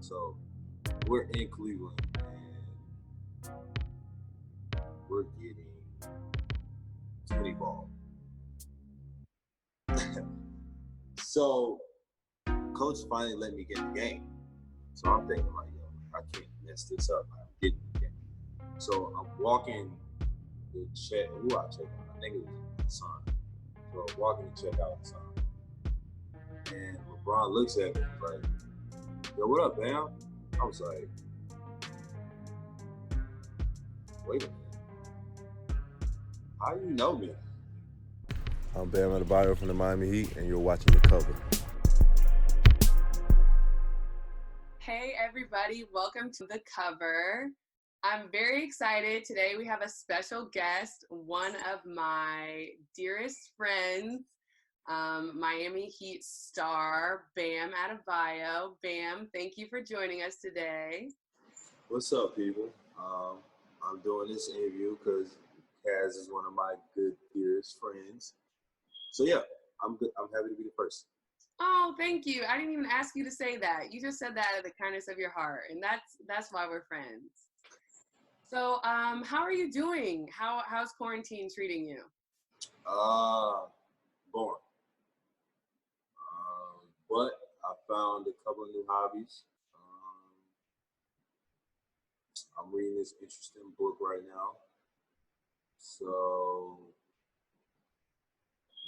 So we're in Cleveland and we're getting 20 ball. So coach finally let me get the game. So I'm thinking like, yo, I can't mess this up. I'm getting the game. So I'm walking to check. Who I check on? I think it was my son. So I'm walking to check out my son. And LeBron looks at me and was like, yo, what up, Bam? I was like, wait a minute. How do you know me? I'm Bam Adebayo from the Miami Heat, and you're watching The Cover. Hey everybody, welcome to The Cover. I'm very excited. Today we have a special guest, one of my dearest friends, Miami Heat star, Bam Adebayo. Bam, thank you for joining us today. What's up, people? I'm doing this interview because Kaz is one of my good, dearest friends. So yeah, I'm good. I'm happy to be the first. Oh, thank you. I didn't even ask you to say that. You just said that out of the kindness of your heart, and that's why we're friends. So, how are you doing? How's quarantine treating you? Boring. But I found a couple of new hobbies. I'm reading this interesting book right now. So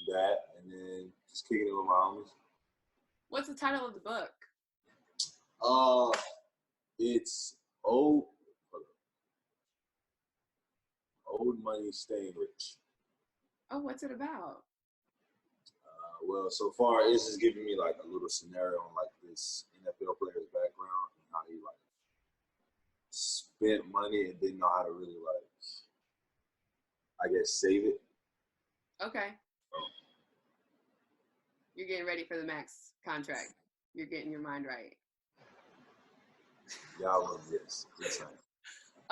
that, and then just kicking it with my homies. What's the title of the book? It's Old Money Staying Rich. Oh, what's it about? Well, so far it's just giving me like a little scenario on like this NFL player's background and how he like spent money and didn't know how to really like, I guess, save it. Okay. You're getting ready for the max contract. You're getting your mind right. Y'all love this. Yes, I am.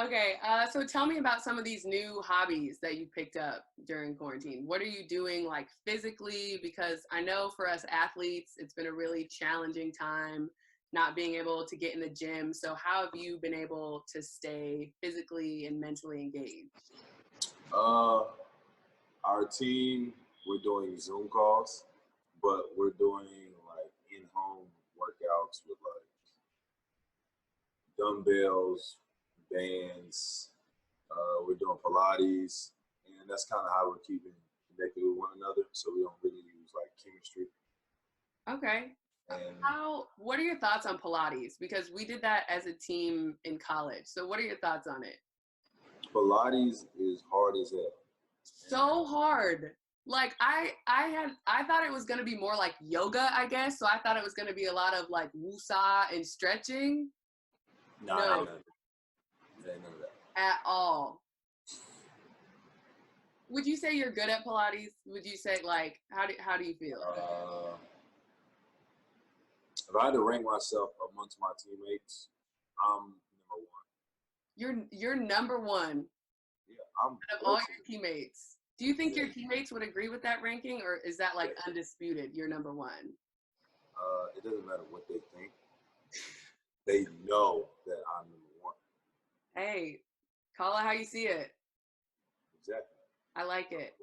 Okay, so tell me about some of these new hobbies that you picked up during quarantine. What are you doing like physically? Because I know for us athletes, it's been a really challenging time not being able to get in the gym. So how have you been able to stay physically and mentally engaged? Our team, we're doing Zoom calls, but we're doing like in-home workouts with like dumbbells, bands. We're doing Pilates, and that's kind of how we're keeping connected with one another. So we don't really use like chemistry. Okay. And What are your thoughts on Pilates? Because we did that as a team in college. So what are your thoughts on it? Pilates is hard as hell. So hard. Like I thought it was gonna be more like yoga, I guess. So I thought it was gonna be a lot of like woosah and stretching. No. It ain't none of that. At all. Would you say you're good at Pilates? Would you say like how do you feel? If I had to rank myself amongst my teammates, I'm number one. You're number one. Yeah, I'm of all your teammates. Do you think your teammates would agree with that ranking, or is that like undisputed? You're number one. It doesn't matter what they think. They know that I'm number one. Hey, call it how you see it. Exactly. I like it.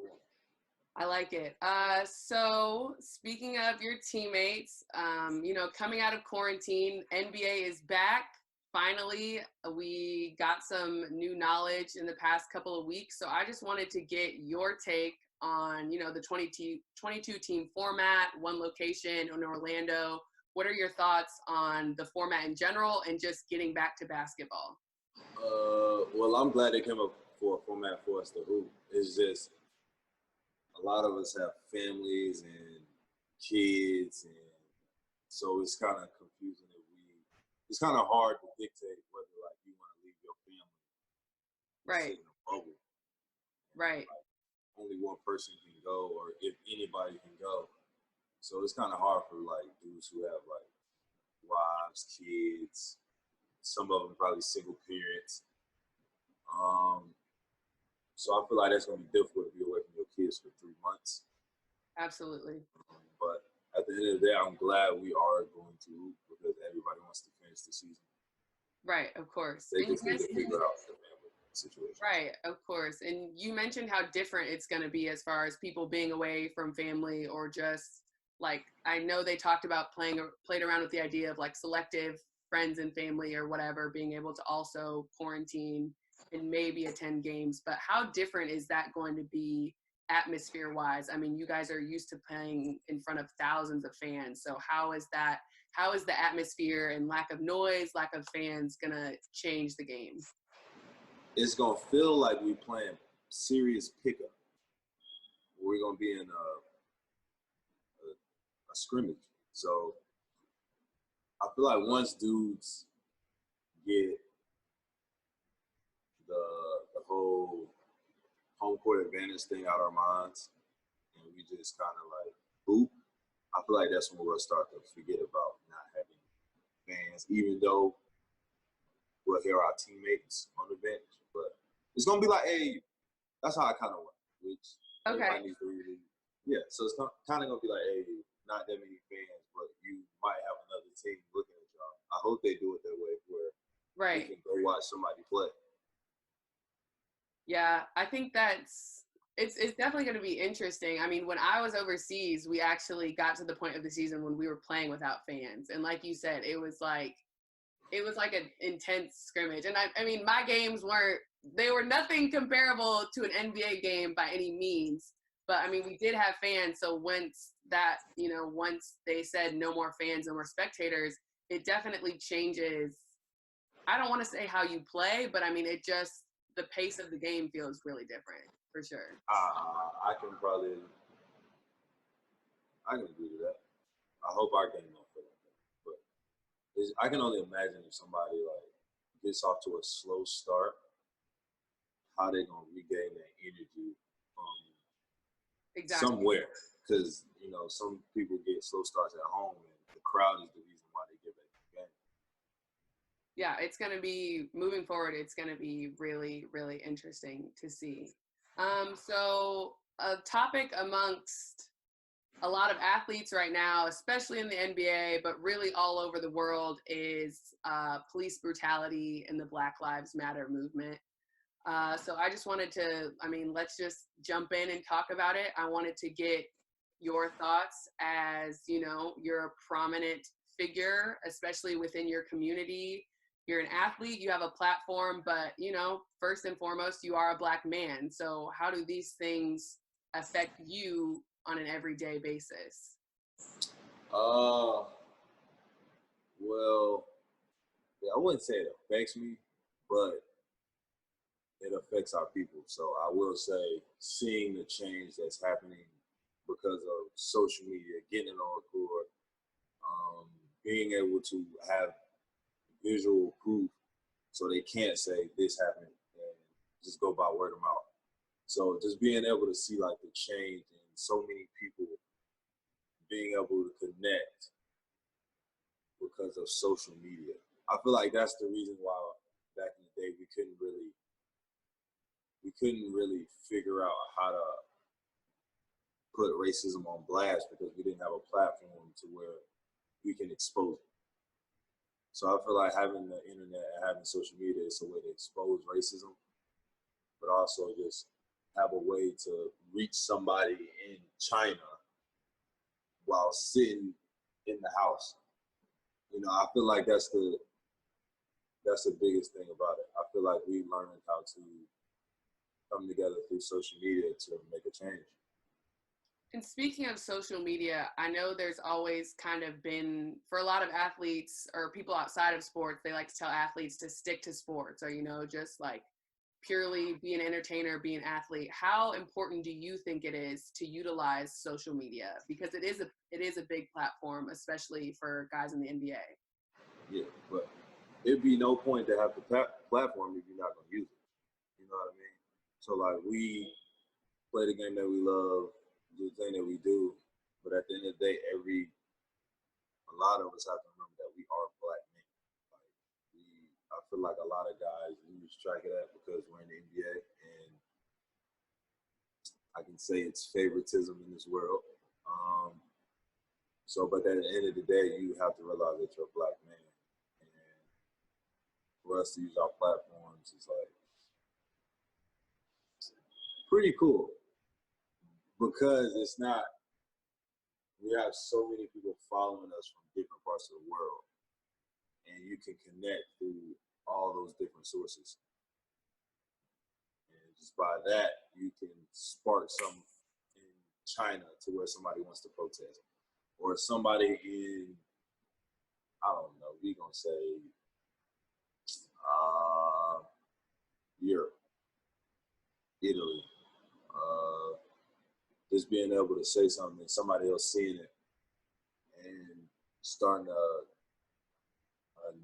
I like it. So speaking of your teammates, coming out of quarantine, NBA is back. Finally, we got some new knowledge in the past couple of weeks. So I just wanted to get your take on, the 22 team format, one location in Orlando. What are your thoughts on the format in general and just getting back to basketball? Well, I'm glad they came up for a format for us to hoop. It's just a lot of us have families and kids, and so it's kind of confusing. It's kind of hard to dictate whether like you want to leave your family, right, in a bubble, right. Like, only one person can go, or if anybody can go. So it's kind of hard for like dudes who have like wives, kids. Some of them probably single parents. So I feel like that's gonna be difficult to be away from your kids for 3 months. Absolutely. But at the end of the day, I'm glad we are going to hoop because everybody wants to finish the season. Right, of course. They just need to figure out the family situation. Right, of course. And you mentioned how different it's going to be as far as people being away from family or just like, I know they talked about played around with the idea of like selective friends and family or whatever, being able to also quarantine and maybe attend games. But how different is that going to be atmosphere wise? I mean, you guys are used to playing in front of thousands of fans. So how is the atmosphere and lack of noise, lack of fans going to change the game? It's going to feel like we're playing serious pickup. We're going to be in a scrimmage. So I feel like once dudes get the whole home court advantage thing out of our minds and we just kind of like hoop, I feel like that's when we'll start to forget about not having fans, even though we'll hear our teammates on the bench. But it's going to be like, hey, that's how I kind of want, which everybody needs to really, yeah. So it's kind of going to be like, hey, not that many fans, but you might have another team looking at y'all. I hope they do it that way where you can go watch somebody play. Yeah, I think it's definitely going to be interesting. I mean, when I was overseas, we actually got to the point of the season when we were playing without fans. And like you said, it was like an intense scrimmage. And I mean, my games they were nothing comparable to an NBA game by any means. But I mean, we did have fans. So once they said no more fans, no more spectators, it definitely changes. I don't want to say how you play, but I mean, the pace of the game feels really different for sure. I can agree to that. I hope our game don't feel like that. But I can only imagine if somebody like gets off to a slow start, how they gonna regain that energy from somewhere. Because some people get slow starts at home, and the crowd is the reason why they get back to the game. Yeah, it's going to be, moving forward, it's going to be really, really interesting to see. So a topic amongst a lot of athletes right now, especially in the NBA, but really all over the world, is police brutality and the Black Lives Matter movement. So I just wanted to, let's just jump in and talk about it. I wanted to get your thoughts as, you're a prominent figure, especially within your community. You're an athlete, you have a platform, but, first and foremost, you are a Black man. So how do these things affect you on an everyday basis? Well, yeah, I wouldn't say it affects me, but it affects our people. So I will say seeing the change that's happening because of social media, getting it on record, being able to have visual proof so they can't say this happened and just go by word of mouth. So just being able to see like the change in so many people being able to connect because of social media. I feel like that's the reason why back in the day we couldn't really figure out how to put racism on blast because we didn't have a platform to where we can expose it. So I feel like having the internet and having social media is a way to expose racism, but also just have a way to reach somebody in China while sitting in the house. I feel like that's the biggest thing about it. I feel like we learned how to come together through social media to make a change. And speaking of social media, I know there's always kind of been, for a lot of athletes or people outside of sports, they like to tell athletes to stick to sports or, just like purely be an entertainer, be an athlete. How important do you think it is to utilize social media? Because it is a big platform, especially for guys in the NBA. Yeah, but it'd be no point to have the platform if you're not going to use it. You know what I mean? So, like, we play the game that we love, do the thing that we do, but at the end of the day, a lot of us have to remember that we are Black men. Like, I feel like a lot of guys lose track of that because we're in the NBA, and I can say it's favoritism in this world. So, but at the end of the day, you have to realize that you're a black man. And for us to use our platforms is like pretty cool because it's not, we have so many people following us from different parts of the world. And you can connect through all those different sources. And just by that, you can spark something in China to where somebody wants to protest. Or somebody in, I don't know, we're going to say Europe, Italy. Just being able to say something and somebody else seeing it and starting a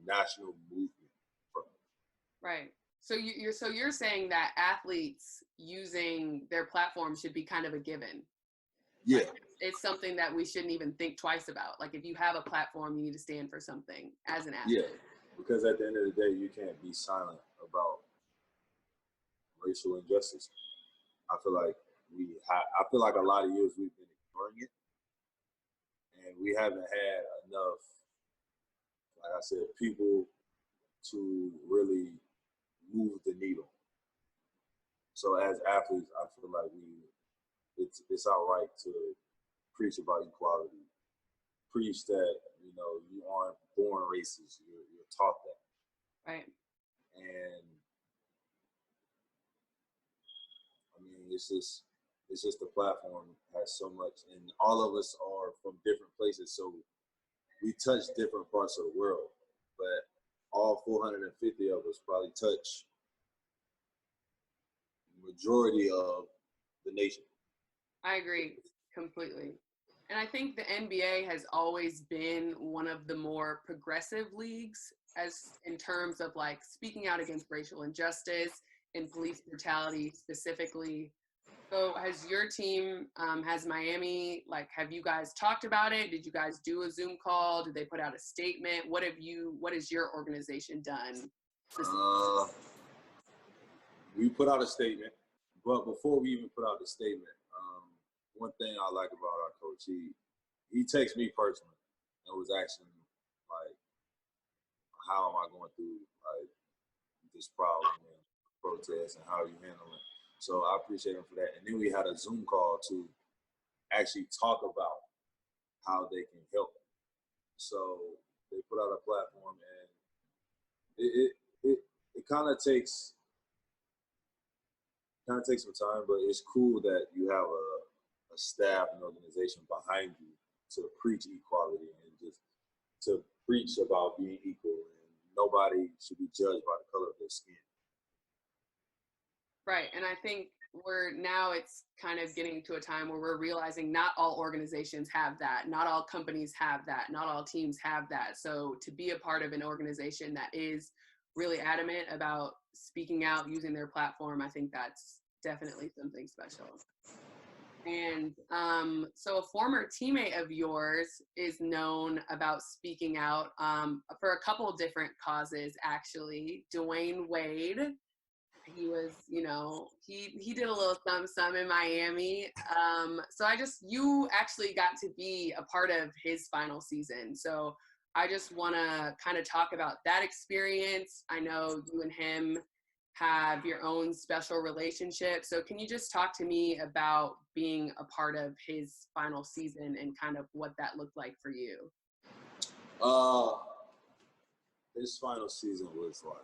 national movement from it. Right. So you're saying that athletes using their platform should be kind of a given. Yeah. Like, it's something that we shouldn't even think twice about. Like if you have a platform, you need to stand for something as an athlete. Yeah, because at the end of the day, you can't be silent about racial injustice. I feel like a lot of years we've been ignoring it, and we haven't had enough, like I said, people to really move the needle. So as athletes, I feel like it's our right to preach about equality, preach that, you know, you aren't born racist, you're taught that. Right. And I mean, it's just the platform has so much, and all of us are from different places, so we touch different parts of the world, but all 450 of us probably touch the majority of the nation. I agree completely. And I think the NBA has always been one of the more progressive leagues as in terms of like speaking out against racial injustice and police brutality specifically. So has your team, has Miami, like, have you guys talked about it? Did you guys do a Zoom call? Did they put out a statement? What has your organization done? We put out a statement, but before we even put out the statement, one thing I like about our coach, he texted me personally and was asking, like, how am I going through, like, this problem and protest and how are you handling it? So I appreciate him for that. And then we had a Zoom call to actually talk about how they can help. So they put out a platform, and it kind of takes some time, but it's cool that you have a staff and organization behind you to preach equality and just to preach about being equal, and nobody should be judged by the color of their skin. Right. And I think it's kind of getting to a time where we're realizing not all organizations have that. Not all companies have that. Not all teams have that. So to be a part of an organization that is really adamant about speaking out, using their platform, I think that's definitely something special. And so a former teammate of yours is known about speaking out for a couple of different causes, actually. Dwyane Wade. He was, he did a little some in Miami. So you actually got to be a part of his final season. So I just want to kind of talk about that experience. I know you and him have your own special relationship. So can you just talk to me about being a part of his final season and kind of what that looked like for you? His final season was like,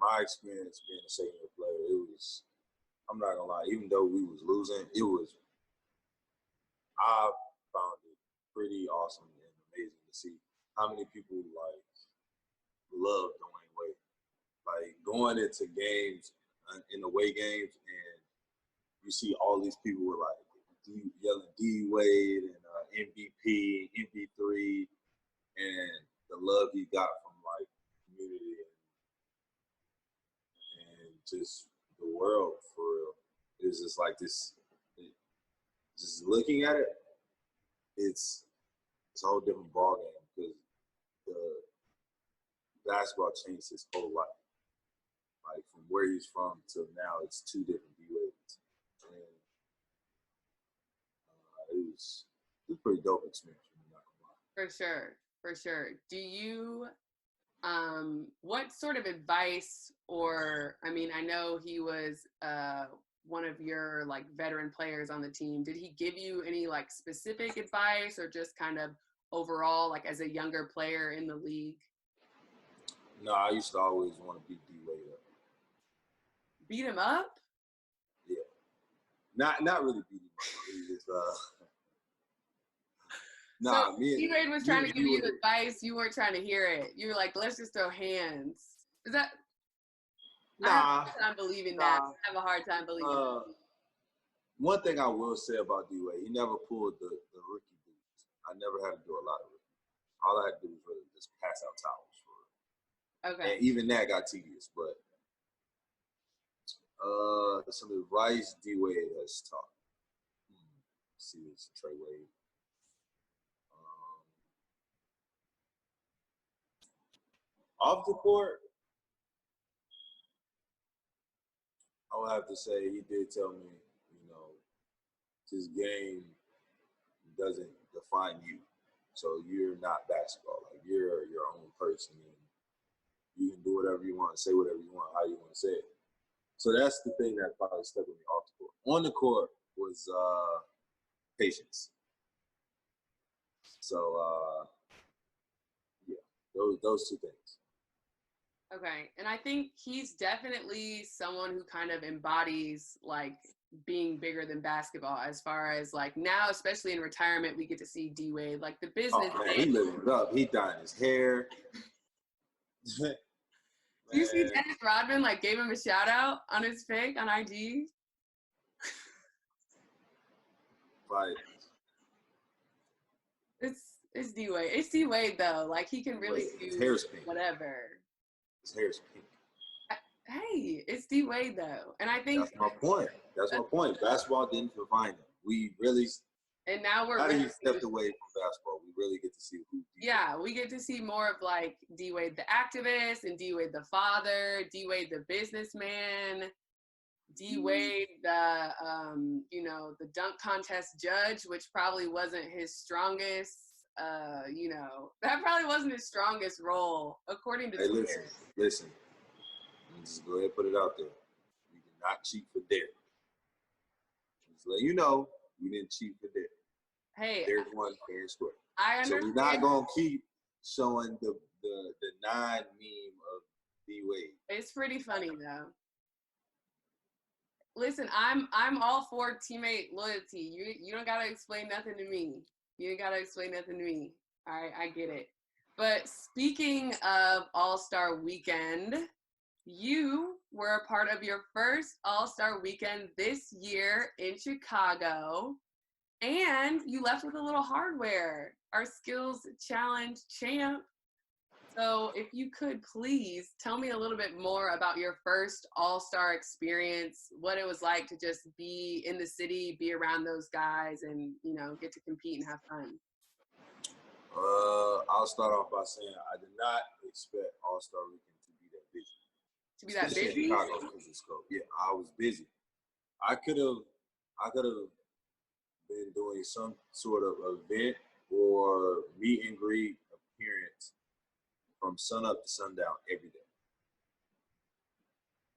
my experience being a second-year player, I'm not gonna lie, even though we was losing, I found it pretty awesome and amazing to see how many people like love Dwyane Wade. Like going into games, in away games, and you see all these people were like yelling D Wade and MVP, MP3, and the love he got from like community and just the world for real. It was just like this. Just looking at it, it's a whole different ballgame because the basketball changed his whole life. Like from where he's from to now, it's two different D-Wades. And was a pretty dope experience. Not gonna lie. For sure. Do you, what sort of advice, or, I mean, I know he was one of your like veteran players on the team. Did he give you any like specific advice, or just kind of overall, like as a younger player in the league? No, I used to always want to beat D-Wade up. Beat him up? Yeah. Not really beat him up. It was so D-Wade was trying to give you advice. You weren't trying to hear it. You were like, let's just throw hands. Is that? Nah. I have a hard time believing that. I have a hard time believing that. One thing I will say about D-Wade, he never pulled the rookie dudes. I never had to do a lot of rookie. All I had to do was really just pass out towels for it. Okay. And even that got tedious, but some advice D-Wade has taught. Let's see, it's Trey Wade. Off the court, I would have to say he did tell me, this game doesn't define you. So you're not basketball. Like, you're your own person, and you can do whatever you want, say whatever you want, how you want to say it. So that's the thing that probably stuck with me off the court. On the court was patience. So yeah, those two things. Okay, and I think he's definitely someone who kind of embodies like being bigger than basketball, as far as like now, especially in retirement, we get to see D-Wade, like the business. Oh, man, he living it up. He dying his hair. Do you see Dennis Rodman like gave him a shout out on his pic on IG? Like, it's D-Wade. It's D-Wade though. Like he can really do whatever. His hair's pink. Hey, it's D-Wade though, and I think that's my point. That's my point. Basketball didn't define him. We really. And now we're really stepped away from basketball. We really get to see who. Yeah, we get to see more of like D-Wade the activist, and D-Wade the father, D-Wade the businessman, D-Wade the the dunk contest judge, which probably wasn't his strongest. That probably wasn't his strongest role, according to Twitter. Listen. Just go ahead and put it out there. We did not cheat for Derek. Just let you know, we didn't cheat for Derek. Hey, Derek won fair and square. I understand. So we're not gonna keep showing the non-meme of D-Wade. It's pretty funny though. Listen, I'm all for teammate loyalty. You don't gotta explain nothing to me. You ain't gotta explain nothing to me. All right, I get it. But speaking of All-Star Weekend, you were a part of your first All-Star Weekend this year in Chicago, and you left with a little hardware, our Skills Challenge champ. So if you could please tell me a little bit more about your first All-Star experience, what it was like to just be in the city, be around those guys, and, get to compete and have fun. I'll start off by saying I did not expect All-Star Weekend to be that busy. To be that busy? Chicago, yeah, I was busy. I could have been doing some sort of event or meet and greet appearance from sun up to sundown every day.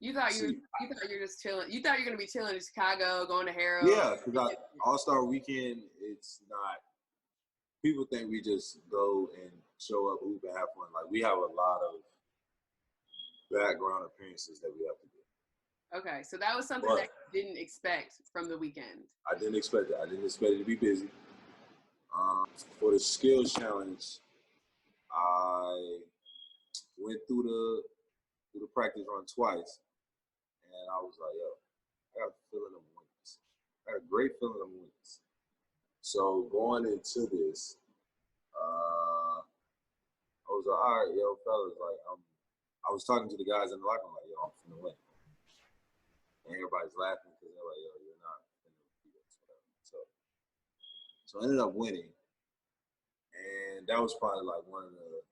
You thought you were just chilling. You thought you were gonna be chilling in Chicago, going to Harrow. Yeah, because All-Star Weekend, it's not. People think we just go and show up, hoop, and have fun. Like, we have a lot of background appearances that we have to do. Okay, so that was something that you didn't expect from the weekend. I didn't expect it. I didn't expect it to be busy. For the Skills Challenge, I went through the practice run twice, and I was like, yo, I got a feeling of wins. I got a great feeling of wins. So going into this, I was like, all right, yo, fellas, like, I was talking to the guys in the locker room, like, yo, I'm finna win. And everybody's laughing because they're like, yo, you're not finna beat us, whatever. So I ended up winning. And that was probably like one of the,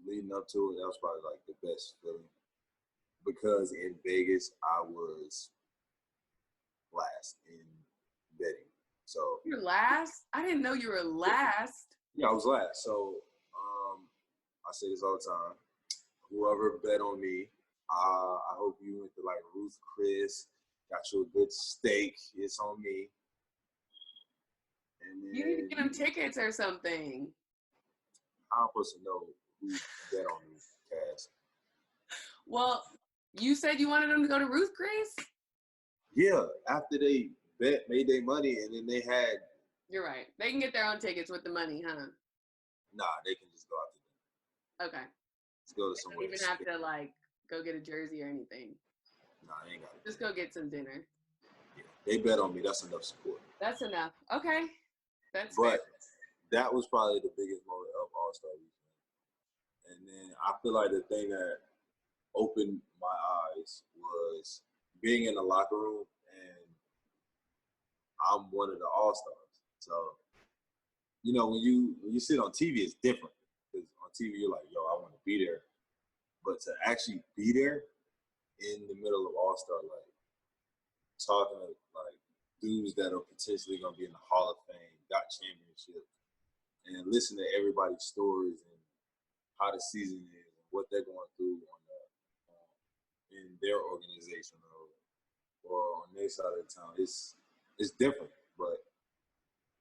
leading up to it, that was probably like the best feeling. Because in Vegas, I was last in betting. So You're last? I didn't know you were last. yeah, I was last. So I say this all the time. Whoever bet on me, I hope you went to like Ruth Chris, got you a good steak. It's on me. And You need to get then them tickets or something. I'm supposed to know who bet on me, Kaz. Well, you said you wanted them to go to Ruth Chris? Yeah, after they made their money, and then they had. You're right. They can get their own tickets with the money, huh? Nah, they can just go out to dinner. Okay. Let's go to They somewhere. don't even have to like go get a jersey or anything. Nah, they ain't got it. Just go get some dinner. Yeah, they bet on me. That's enough support. That's enough. Okay. That's But fair. that was probably the biggest moment of All-Star Weekend. And then I feel like the thing that opened my eyes was being in the locker room, and I'm one of the All-Stars. So, you know, when you sit on TV, it's different. Because on TV, you're like, yo, I want to be there. But to actually be there in the middle of All-Star, like, talking to, like, dudes that are potentially going to be in the Hall of Fame, got championships, and listen to everybody's stories and how the season is and what they're going through in their organization or on their side of the town. It's different, but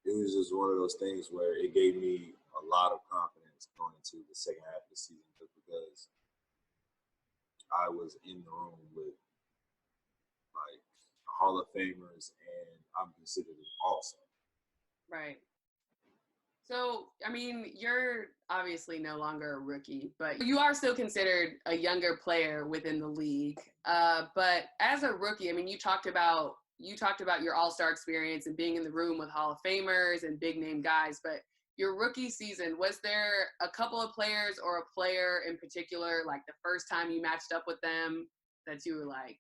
it was just one of those things where it gave me a lot of confidence going into the second half of the season, just because I was in the room with like Hall of Famers, and I'm considered an all-star. Right. So, I mean, you're obviously no longer a rookie, but you are still considered a younger player within the league. But as a rookie, I mean, you talked about your All-Star experience and being in the room with Hall of Famers and big name guys. But your rookie season, was there a couple of players or a player in particular, like the first time you matched up with them, that you were like,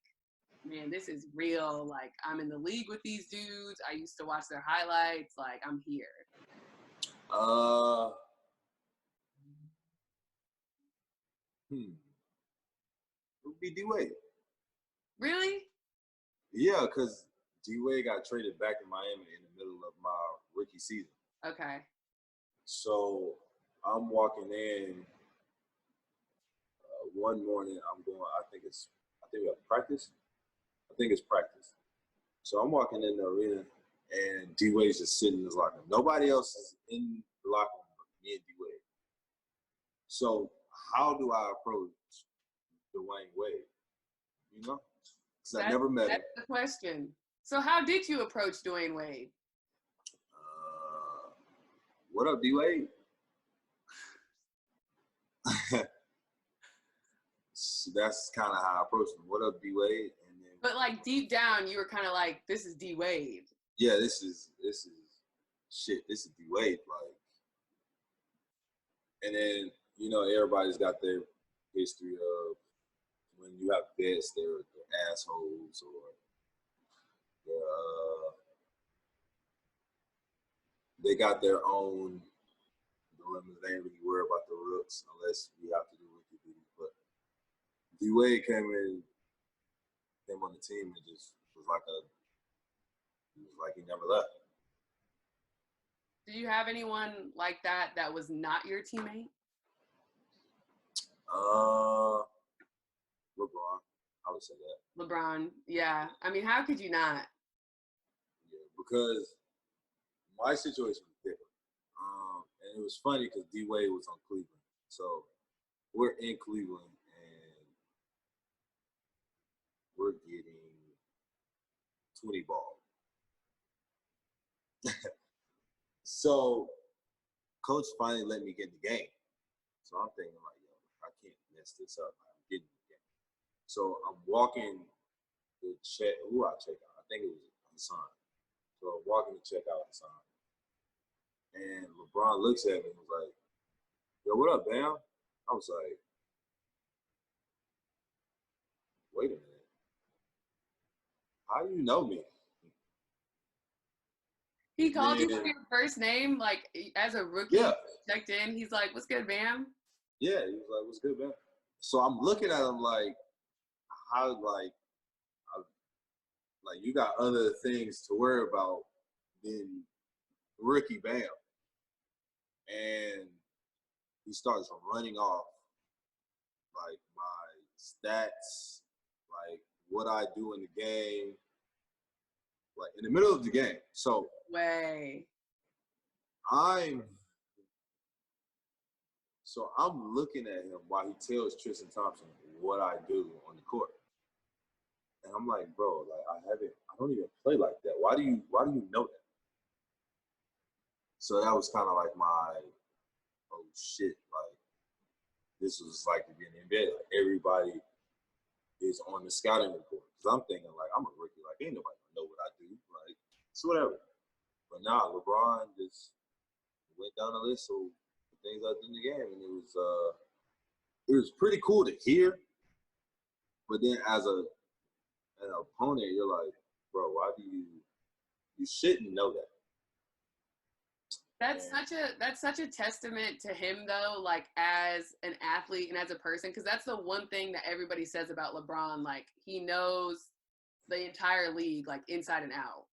man, this is real. Like, I'm in the league with these dudes. I used to watch their highlights. Like, I'm here. It would be D-Wade. Really? Yeah, because D-Wade got traded back to Miami in the middle of my rookie season. Okay. So I'm walking in one morning. I'm going. I think we have practice. I think it's practice. So I'm walking in the arena, and D-Wade's just sitting in his locker room. Nobody else is in the locker room but me and D-Wade. So how do I approach Dwyane Wade? You know, because I never met him. That's the question. So how did you approach Dwyane Wade? What up, D-Wade? So that's kind of how I approached him. What up, D-Wade? And then, but like deep down, you were kind of like, this is D-Wade. Yeah, this is shit. This is D-Wade. Like, and then, you know, everybody's got their history of when you have vets, they're assholes, or they got their own dilemmas. They ain't really worried about the rooks unless we have to do rookie duty. But D-Wade came on the team and just was like he never left. Do you have anyone like that was not your teammate? LeBron, I would say that. LeBron, yeah. I mean, how could you not? Yeah, because my situation was different. And it was funny because D-Wade was on Cleveland. So we're in Cleveland, and we're getting 20 ball. So coach finally let me get in the game. So I'm thinking like, yo, I can't mess this up. I'm getting in the game. So I'm walking to check. Who I check out? I think it was Hassan. So I'm walking to check out Hassan. And LeBron looks at me and was like, yo, what up, Bam? I was like, wait a minute. How do you know me? He called you by your first name, like as a rookie. Yeah. Checked in. He's like, "What's good, Bam?" Yeah, he was like, "What's good, Bam?" So I'm looking at him like, how like you got other things to worry about then rookie Bam. And he starts running off like my stats, like what I do in the game, like in the middle of the game. So I'm looking at him while he tells Tristan Thompson what I do on the court. And I'm like, bro, like I don't even play like that. Why do you know that? So that was kind of like my, oh shit, like this was like to be in the NBA. Like everybody is on the scouting report. Cause I'm thinking like I'm a rookie, like ain't nobody gonna know what I do. Like it's whatever. But now LeBron just went down the list of the things I did in the game, and it was pretty cool to hear. But then as an opponent, you're like, bro, why do you shouldn't know that. That's such a testament to him though, like as an athlete and as a person, because that's the one thing that everybody says about LeBron, like he knows the entire league like inside and out.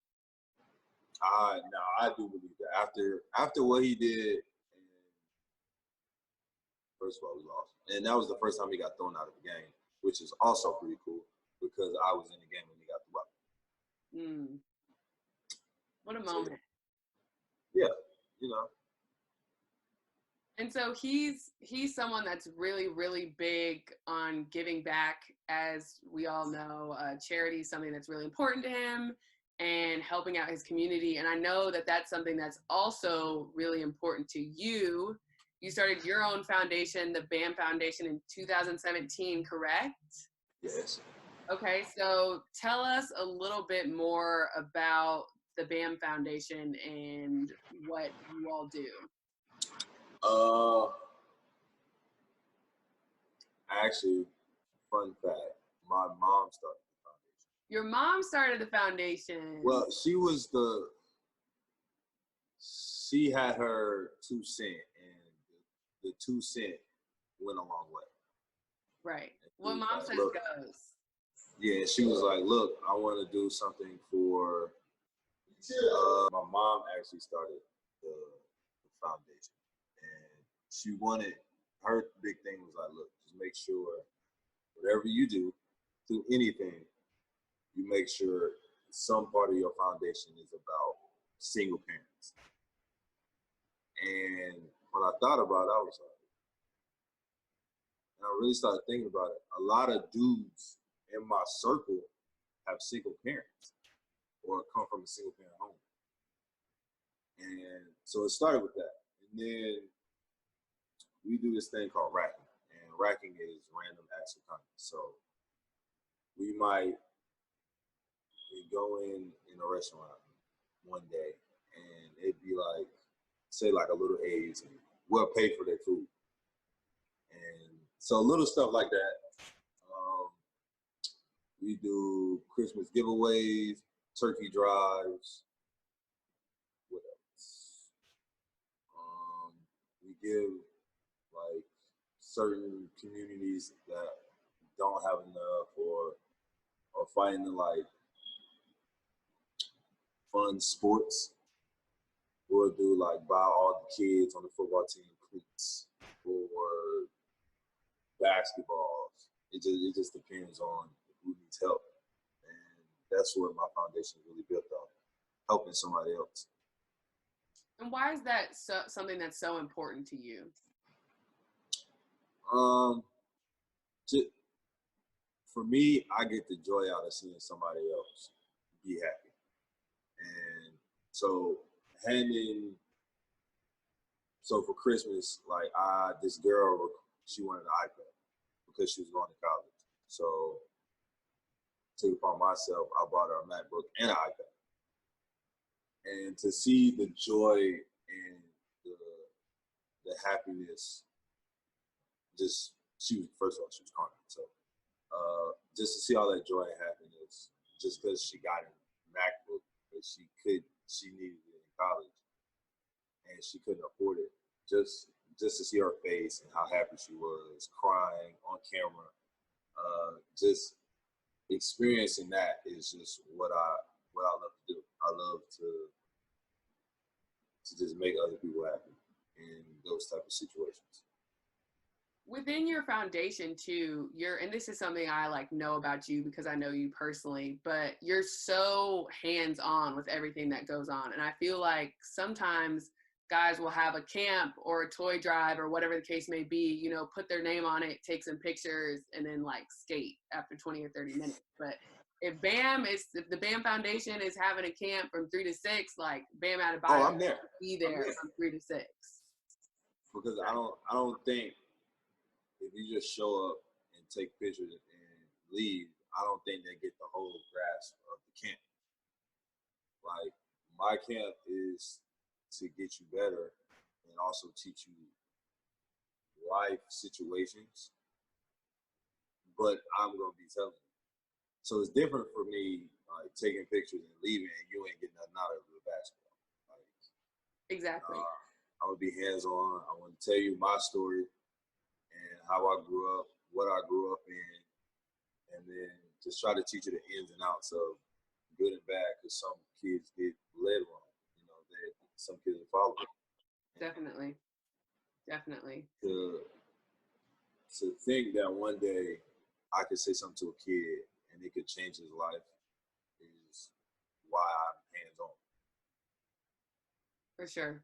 No, I do believe that. After what he did, first of all, we lost. And that was the first time he got thrown out of the game, which is also pretty cool because I was in the game when he got thrown out. What a moment. Yeah, you know. And so he's someone that's really, really big on giving back, as we all know. Charity is something that's really important to him and helping out his community. And I know that that's something that's also really important to you. You started your own foundation, the BAM Foundation, in 2017, correct? Yes. Okay, so tell us a little bit more about the BAM Foundation and what you all do. Actually, fun fact, my mom started the foundation. Your mom started the foundation. Well, she had her 2 cents, and the 2 cent went a long way. Right. What mom like, says look, goes. Yeah, she was like, look, I want to do something for, my mom actually started the foundation. And she wanted, her big thing was like, look, just make sure whatever you do anything, you make sure some part of your foundation is about single parents. And when I thought about it, I was like, and I really started thinking about it. A lot of dudes in my circle have single parents or come from a single parent home. And so it started with that. And then we do this thing called racking. And racking is random acts of kindness. So we might go in a restaurant one day and it'd be like, say like a little A's, and we'll pay for their food. And so little stuff like that. We do Christmas giveaways, turkey drives. What else? We give like certain communities that don't have enough or fighting to like fun sports. We'll do like buy all the kids on the football team cleats or basketballs. It just depends on who needs help. And that's what my foundation is really built on, helping somebody else. And why is that something that's so important to you? For me, I get the joy out of seeing somebody else be happy. And so for Christmas, like this girl, she wanted an iPad because she was going to college. So took it upon myself, I bought her a MacBook and an iPad. And to see the joy and the happiness, first of all, she was crying. So just to see all that joy and happiness, just because she got a MacBook, but she needed it in college, and she couldn't afford it. Just to see her face and how happy she was, crying on camera, just experiencing that is just what I love to do. I love to to just make other people happy in those type of situations. Within your foundation too, and this is something I like know about you because I know you personally, but you're so hands-on with everything that goes on. And I feel like sometimes guys will have a camp or a toy drive or whatever the case may be, you know, put their name on it, take some pictures, and then like skate after 20 or 30 minutes. But if the Bam Foundation is having a camp from 3 to 6, like Bam Adebayo I'm there. Be there from 3 to 6. Because I don't think if you just show up and take pictures and leave, I don't think they get the whole grasp of the camp. Like, my camp is to get you better and also teach you life situations, but I'm going to be telling you. So it's different for me, like, taking pictures and leaving and you ain't getting nothing out of the basketball. Like, exactly. I'm going to be hands-on. I want to tell you my story and how I grew up, what I grew up in, and then just try to teach you the ins and outs of good and bad, because some kids get led wrong. You know, some kids will follow them. Definitely. To think that one day I could say something to a kid and it could change his life is why I'm hands-on. For sure.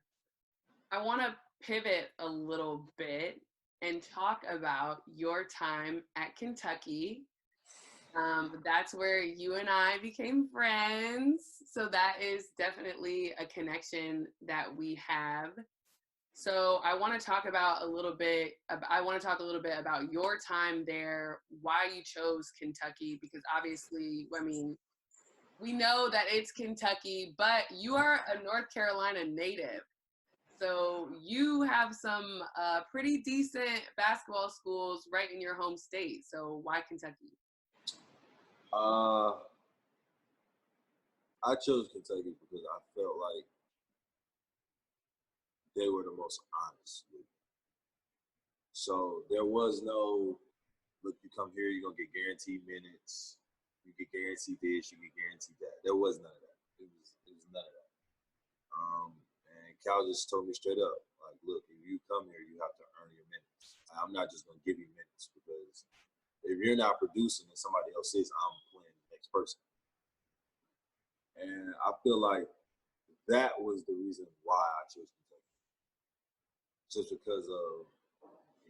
I want to pivot a little bit and talk about your time at Kentucky. That's where you and I became friends. So that is definitely a connection that we have. So I want to talk a little bit about your time there, why you chose Kentucky, because obviously, I mean, we know that it's Kentucky, but you are a North Carolina native. So you have some pretty decent basketball schools right in your home state. So why Kentucky? I chose Kentucky because I felt like they were the most honest with me. So there was no, look, you come here, you're going to get guaranteed minutes. You get guaranteed this, you get guaranteed that. There was none of that. It was none of that. And Cal just told me straight up, like, look, if you come here, you have to earn your minutes. I'm not just going to give you minutes, because if you're not producing and somebody else is, I'm playing the next person. And I feel like that was the reason why I chose Kentucky. Just because of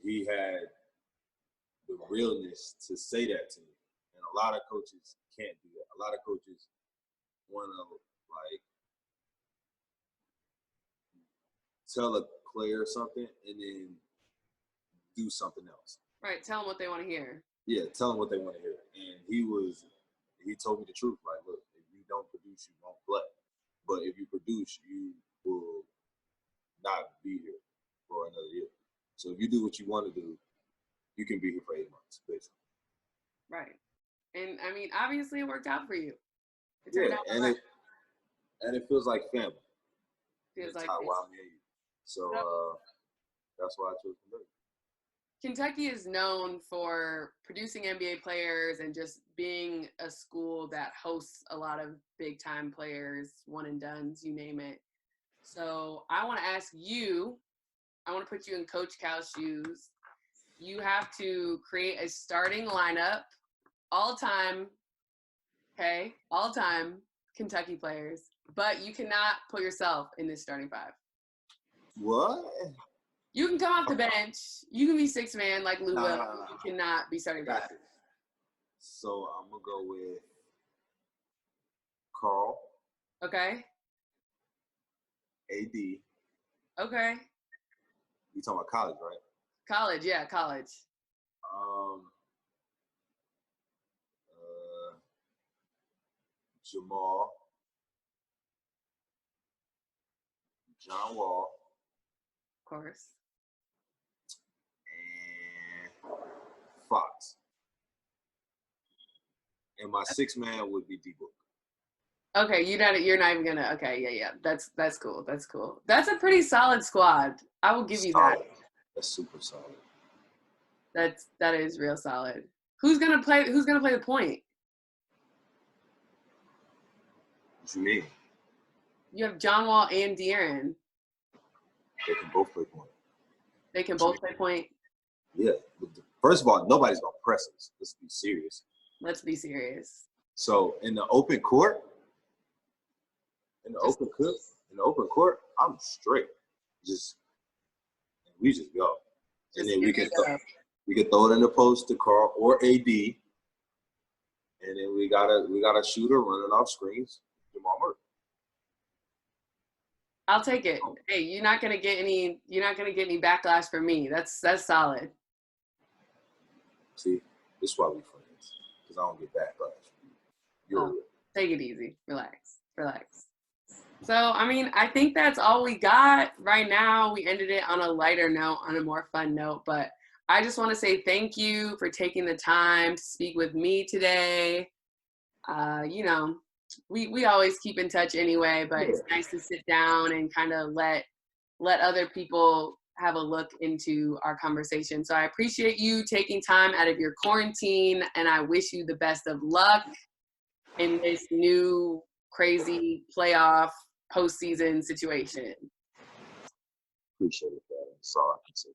he had the realness to say that to me. And a lot of coaches can't do that. A lot of coaches want to, like, tell a player something and then do something else. Right, tell them what they want to hear. Yeah, tell them what they want to hear. And he told me the truth. Like, look, if you don't produce, you won't play. But if you produce, you will not be here for another year. So if you do what you want to do, you can be here for 8 months, basically. Right. And I mean, obviously it worked out for you. It feels like family. Feels like how I'm here. So that's why I chose Kentucky. Kentucky is known for producing NBA players and just being a school that hosts a lot of big time players, one and dones, you name it. So I want to ask you, I want to put you in Coach Cal's shoes. You have to create a starting lineup, all time Kentucky players, but you cannot put yourself in this starting five. What? You can come off the bench. You can be six man like Lou will. You cannot be starting five. So I'm gonna go with Carl. Okay. AD. Okay. You talking about college, right? College, yeah, college. Jamal. John Wall. Of course. And Fox. And my sixth man would be D-Book. Okay, you're not even gonna. Okay, yeah. That's cool. That's cool. That's a pretty solid squad. I will give you that. That's super solid. That is real solid. Who's gonna play the point? What you mean? You have John Wall and De'Aaron. They can both play point. They can both play point. Yeah. First of all, nobody's gonna press us. Let's be serious. Let's be serious. So in the open court, I'm straight. We just go. And then we can throw it in the post to Carl or AD. And then we got a shooter running off screens, Jamal Murray. I'll take it. Hey, you're not gonna get any backlash from me. That's solid. See, this is why we friends. Because I don't get backlash from you. Take it easy. Relax. So, I mean, I think that's all we got right now. We ended it on a lighter note, on a more fun note. But I just want to say thank you for taking the time to speak with me today. You know, we always keep in touch anyway, but it's nice to sit down and kind of let other people have a look into our conversation. So I appreciate you taking time out of your quarantine, and I wish you the best of luck in this new crazy playoff postseason situation. Appreciate it, man. That's all I can say.